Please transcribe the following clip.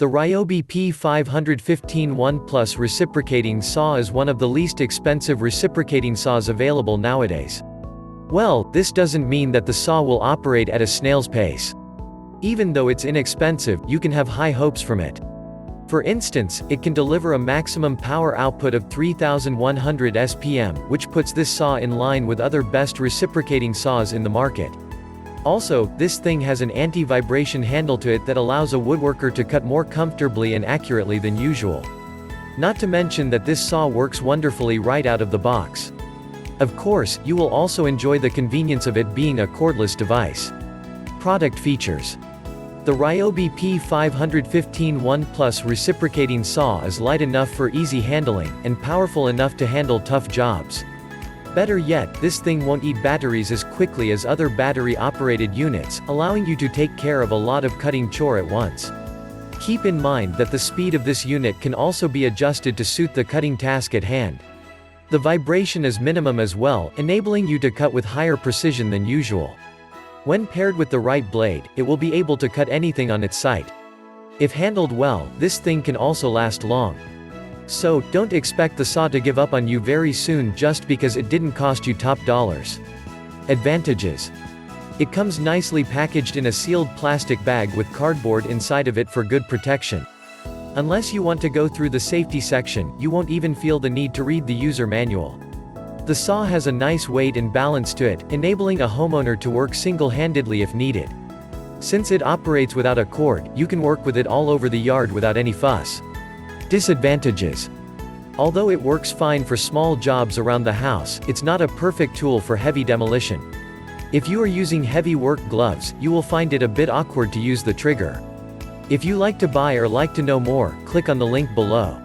The Ryobi P515 1 Plus reciprocating saw is one of the least expensive reciprocating saws available nowadays. Well, this doesn't mean that the saw will operate at a snail's pace. Even though it's inexpensive, you can have high hopes from it. For instance, it can deliver a maximum power output of 3100 SPM, which puts this saw in line with other best reciprocating saws in the market. Also, this thing has an anti-vibration handle to it that allows a woodworker to cut more comfortably and accurately than usual. Not to mention that this saw works wonderfully right out of the box. Of course, you will also enjoy the convenience of it being a cordless device. Product features. The Ryobi P515 1 Plus reciprocating saw is light enough for easy handling, and powerful enough to handle tough jobs. Better yet, this thing won't eat batteries as quickly as other battery-operated units, allowing you to take care of a lot of cutting chore at once. Keep in mind that the speed of this unit can also be adjusted to suit the cutting task at hand. The vibration is minimum as well, enabling you to cut with higher precision than usual. When paired with the right blade, it will be able to cut anything on its site. If handled well, this thing can also last long. So, don't expect the saw to give up on you very soon just because it didn't cost you top dollars. Advantages. It comes nicely packaged in a sealed plastic bag with cardboard inside of it for good protection. Unless you want to go through the safety section, you won't even feel the need to read the user manual. The saw has a nice weight and balance to it, enabling a homeowner to work single-handedly if needed. Since it operates without a cord, you can work with it all over the yard without any fuss. Disadvantages. Although it works fine for small jobs around the house, it's not a perfect tool for heavy demolition. If you are using heavy work gloves, you will find it a bit awkward to use the trigger. If you like to buy or like to know more, click on the link below.